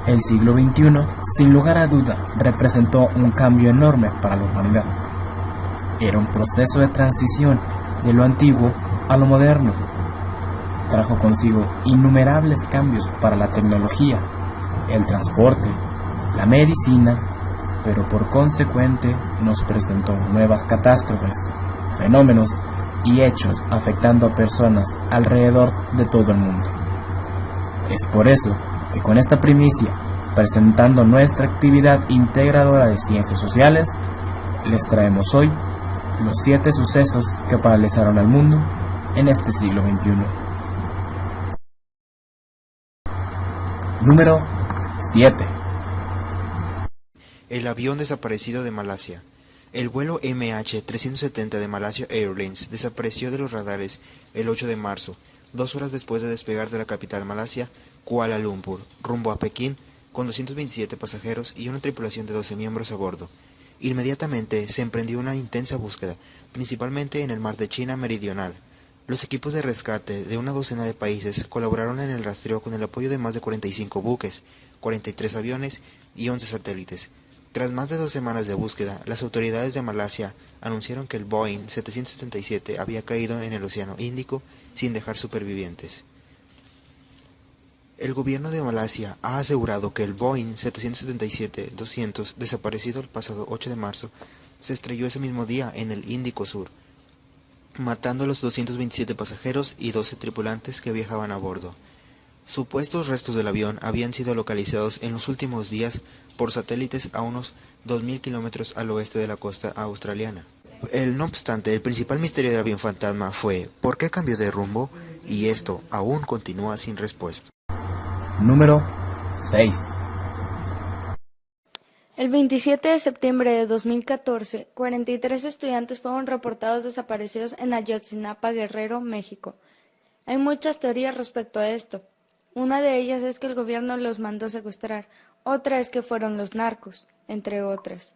El siglo XXI, sin lugar a duda, representó un cambio enorme para la humanidad. Era un proceso de transición de lo antiguo a lo moderno. Trajo consigo innumerables cambios para la tecnología, el transporte, la medicina, pero por consecuente nos presentó nuevas catástrofes, fenómenos y hechos afectando a personas alrededor de todo el mundo. Es por eso que con esta primicia, presentando nuestra actividad integradora de ciencias sociales, les traemos hoy los 7 sucesos que paralizaron al mundo en este siglo XXI. Número 7. El avión desaparecido de Malasia. El vuelo MH370 de Malaysia Airlines desapareció de los radares el 8 de marzo, 2 horas después de despegar de la capital Malasia, Kuala Lumpur, rumbo a Pekín, con 227 pasajeros y una tripulación de 12 miembros a bordo. Inmediatamente se emprendió una intensa búsqueda, principalmente en el mar de China Meridional. Los equipos de rescate de una docena de países colaboraron en el rastreo con el apoyo de más de 45 buques, 43 aviones y 11 satélites. Tras más de 2 semanas de búsqueda, las autoridades de Malasia anunciaron que el Boeing 777 había caído en el Océano Índico sin dejar supervivientes. El gobierno de Malasia ha asegurado que el Boeing 777-200, desaparecido el pasado 8 de marzo, se estrelló ese mismo día en el Índico Sur, matando a los 227 pasajeros y 12 tripulantes que viajaban a bordo. Supuestos restos del avión habían sido localizados en los últimos días por satélites a unos 2.000 kilómetros al oeste de la costa australiana. No obstante, el principal misterio del avión fantasma fue ¿por qué cambió de rumbo? Y esto aún continúa sin respuesta. Número 6. El 27 de septiembre de 2014, 43 estudiantes fueron reportados desaparecidos en Ayotzinapa, Guerrero, México. Hay muchas teorías respecto a esto. Una de ellas es que el gobierno los mandó secuestrar, otra es que fueron los narcos, entre otras.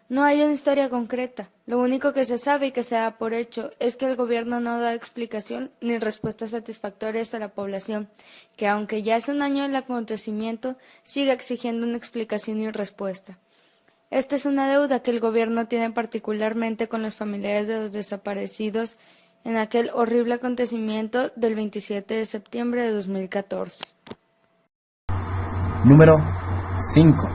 No hay una historia concreta. Lo único que se sabe y que se da por hecho es que el gobierno no da explicación ni respuestas satisfactorias a la población, que aunque ya hace un año del acontecimiento, sigue exigiendo una explicación y respuesta. Esta es una deuda que el gobierno tiene particularmente con los familiares de los desaparecidos en aquel horrible acontecimiento del 27 de septiembre de 2014. Número 5.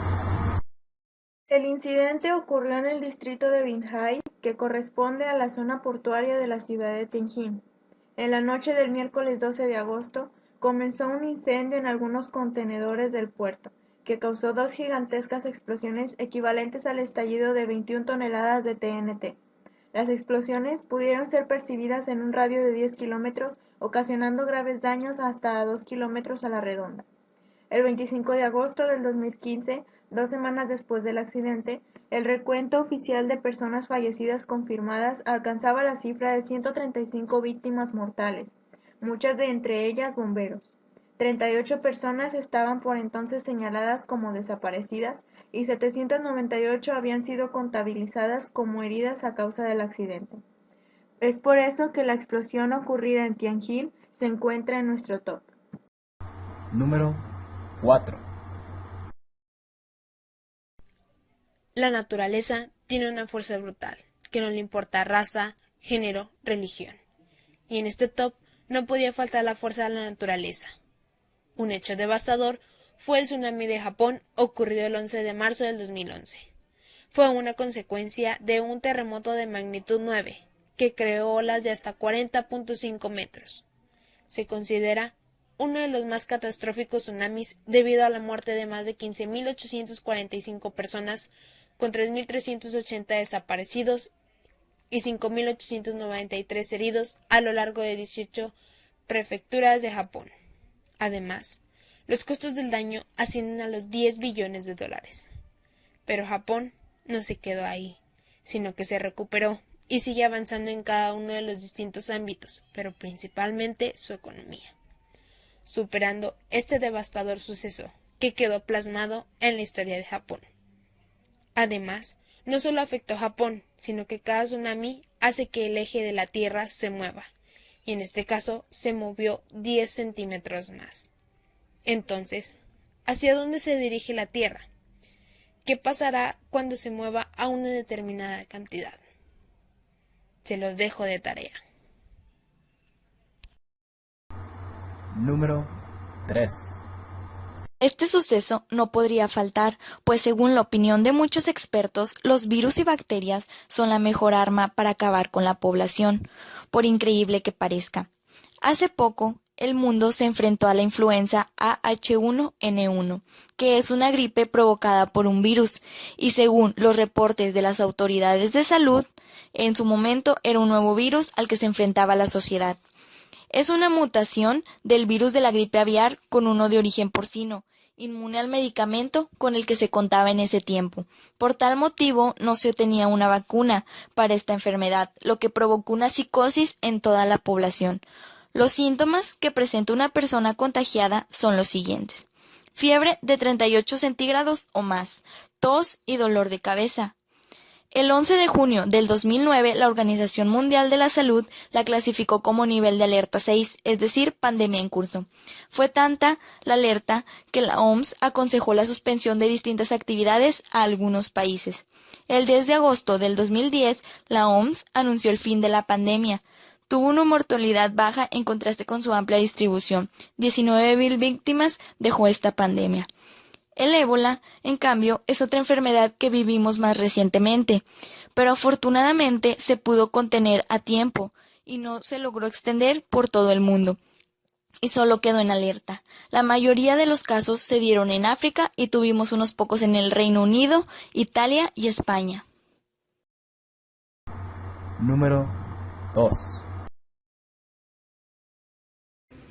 El incidente ocurrió en el distrito de Binjai, que corresponde a la zona portuaria de la ciudad de Tianjin. En la noche del miércoles 12 de agosto, comenzó un incendio en algunos contenedores del puerto, que causó 2 gigantescas explosiones equivalentes al estallido de 21 toneladas de TNT. Las explosiones pudieron ser percibidas en un radio de 10 kilómetros, ocasionando graves daños hasta a 2 kilómetros a la redonda. El 25 de agosto del 2015, 2 semanas después del accidente, el recuento oficial de personas fallecidas confirmadas alcanzaba la cifra de 135 víctimas mortales, muchas de entre ellas bomberos. 38 personas estaban por entonces señaladas como desaparecidas y 798 habían sido contabilizadas como heridas a causa del accidente. Es por eso que la explosión ocurrida en Tianjin se encuentra en nuestro top. Número 4. La naturaleza tiene una fuerza brutal, que no le importa raza, género, religión. Y en este top no podía faltar la fuerza de la naturaleza. Un hecho devastador fue el tsunami de Japón ocurrido el 11 de marzo del 2011. Fue una consecuencia de un terremoto de magnitud 9, que creó olas de hasta 40.5 metros. Se considera uno de los más catastróficos tsunamis debido a la muerte de más de 15.845 personas, con 3.380 desaparecidos y 5.893 heridos a lo largo de 18 prefecturas de Japón. Además, los costos del daño ascienden a los 10 billones de dólares. Pero Japón no se quedó ahí, sino que se recuperó y sigue avanzando en cada uno de los distintos ámbitos, pero principalmente su economía, superando este devastador suceso que quedó plasmado en la historia de Japón. Además, no solo afectó a Japón, sino que cada tsunami hace que el eje de la Tierra se mueva, y en este caso se movió 10 centímetros más. Entonces, ¿Hacia dónde se dirige la Tierra? ¿Qué pasará cuando se mueva a una determinada cantidad? Se los dejo de tarea. Número 3. Este suceso no podría faltar, pues según la opinión de muchos expertos, los virus y bacterias son la mejor arma para acabar con la población, por increíble que parezca. Hace poco, el mundo se enfrentó a la influenza AH1N1, que es una gripe provocada por un virus, y según los reportes de las autoridades de salud, en su momento era un nuevo virus al que se enfrentaba la sociedad. Es una mutación del virus de la gripe aviar con uno de origen porcino, inmune al medicamento con el que se contaba en ese tiempo. Por tal motivo no se tenía una vacuna para esta enfermedad, lo que provocó una psicosis en toda la población. Los síntomas que presenta una persona contagiada son los siguientes: fiebre de 38 centígrados o más, tos y dolor de cabeza. El 11 de junio del 2009, la Organización Mundial de la Salud la clasificó como nivel de alerta 6, es decir, pandemia en curso. Fue tanta la alerta que la OMS aconsejó la suspensión de distintas actividades a algunos países. El 10 de agosto del 2010, la OMS anunció el fin de la pandemia. Tuvo una mortalidad baja en contraste con su amplia distribución. 19.000 víctimas dejó esta pandemia. El ébola, en cambio, es otra enfermedad que vivimos más recientemente, pero afortunadamente se pudo contener a tiempo y no se logró extender por todo el mundo, y solo quedó en alerta. La mayoría de los casos se dieron en África y tuvimos unos pocos en el Reino Unido, Italia y España. Número 2.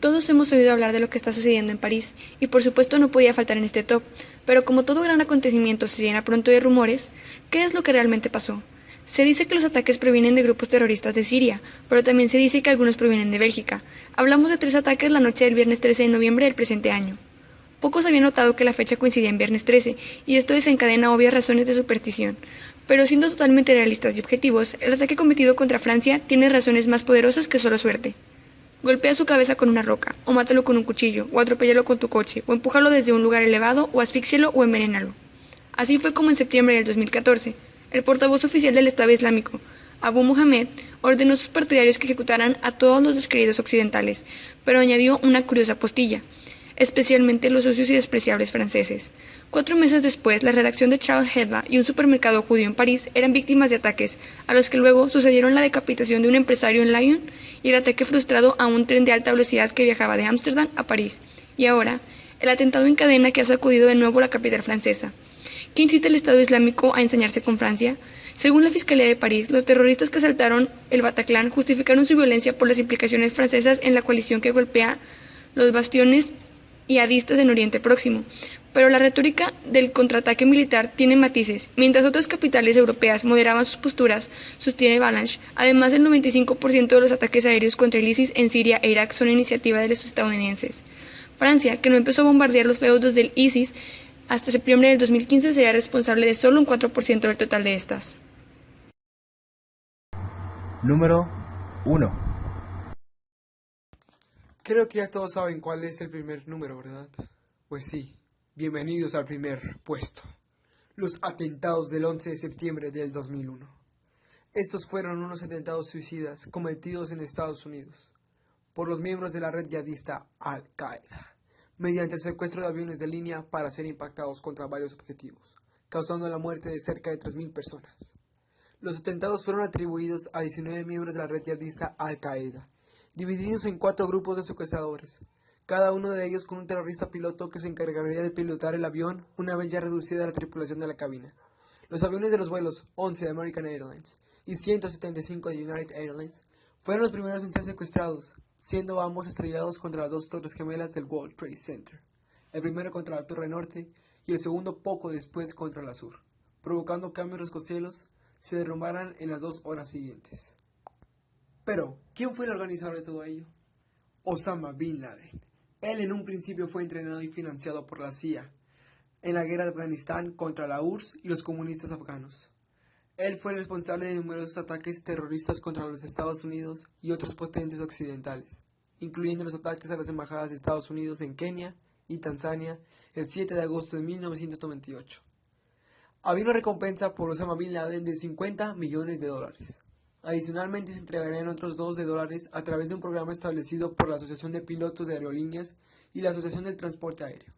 Todos hemos oído hablar de lo que está sucediendo en París, y por supuesto no podía faltar en este top, pero como todo gran acontecimiento se llena pronto de rumores, ¿qué es lo que realmente pasó? Se dice que los ataques provienen de grupos terroristas de Siria, pero también se dice que algunos provienen de Bélgica. Hablamos de 3 ataques la noche del viernes 13 de noviembre del presente año. Pocos habían notado que la fecha coincidía en viernes 13, y esto desencadena obvias razones de superstición. Pero siendo totalmente realistas y objetivos, el ataque cometido contra Francia tiene razones más poderosas que solo suerte. Golpea su cabeza con una roca, o mátalo con un cuchillo, o atropéllalo con tu coche, o empújalo desde un lugar elevado, o asfíxielo o envenénalo. Así fue como en septiembre del 2014, el portavoz oficial del Estado Islámico, Abu Mohammed, ordenó a sus partidarios que ejecutaran a todos los descreídos occidentales, pero añadió una curiosa postilla, especialmente los sucios y despreciables franceses. 4 meses después, la redacción de Charles Hebdo y un supermercado judío en París eran víctimas de ataques, a los que luego sucedieron la decapitación de un empresario en Lyon y el ataque frustrado a un tren de alta velocidad que viajaba de Ámsterdam a París. Y ahora, el atentado en cadena que ha sacudido de nuevo la capital francesa. ¿Qué incita al Estado Islámico a ensañarse con Francia? Según la Fiscalía de París, los terroristas que asaltaron el Bataclan justificaron su violencia por las implicaciones francesas en la coalición que golpea los bastiones yihadistas en Oriente Próximo. Pero la retórica del contraataque militar tiene matices. Mientras otras capitales europeas moderaban sus posturas, sostiene Balanche, además el 95% de los ataques aéreos contra el ISIS en Siria e Irak son iniciativa de los estadounidenses. Francia, que no empezó a bombardear los feudos del ISIS hasta septiembre del 2015, sería responsable de solo un 4% del total de estas. Número 1. Creo que ya todos saben cuál es el primer número, ¿verdad? Pues sí, bienvenidos al primer puesto. Los atentados del 11 de septiembre del 2001. Estos fueron unos atentados suicidas cometidos en Estados Unidos por los miembros de la red yihadista Al-Qaeda, mediante el secuestro de aviones de línea para ser impactados contra varios objetivos, causando la muerte de cerca de 3.000 personas. Los atentados fueron atribuidos a 19 miembros de la red yihadista Al-Qaeda, divididos en 4 grupos de secuestradores, cada uno de ellos con un terrorista piloto que se encargaría de pilotar el avión una vez ya reducida la tripulación de la cabina. Los aviones de los vuelos 11 de American Airlines y 175 de United Airlines fueron los primeros en ser secuestrados, siendo ambos estrellados contra las 2 torres gemelas del World Trade Center, el primero contra la Torre Norte y el segundo poco después contra la Sur, provocando que ambos rascacielos se derrumbaran en las 2 horas siguientes. Pero, ¿quién fue el organizador de todo ello? Osama Bin Laden. Él en un principio fue entrenado y financiado por la CIA en la guerra de Afganistán contra la URSS y los comunistas afganos. Él fue el responsable de numerosos ataques terroristas contra los Estados Unidos y otras potencias occidentales, incluyendo los ataques a las embajadas de Estados Unidos en Kenia y Tanzania el 7 de agosto de 1998. Había una recompensa por Osama Bin Laden de $50 millones. Adicionalmente, se entregarían otros $2 a través de un programa establecido por la Asociación de Pilotos de Aerolíneas y la Asociación del Transporte Aéreo.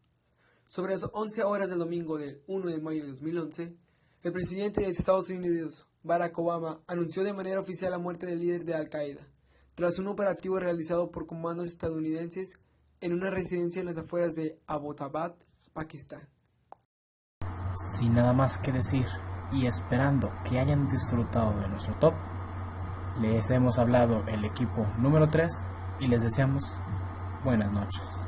Sobre las 11 horas del domingo del 1 de mayo de 2011, el presidente de Estados Unidos, Barack Obama, anunció de manera oficial la muerte del líder de Al-Qaeda, tras un operativo realizado por comandos estadounidenses en una residencia en las afueras de Abbottabad, Pakistán. Sin nada más que decir y esperando que hayan disfrutado de nuestro top, les hemos hablado el equipo número 3 y les deseamos buenas noches.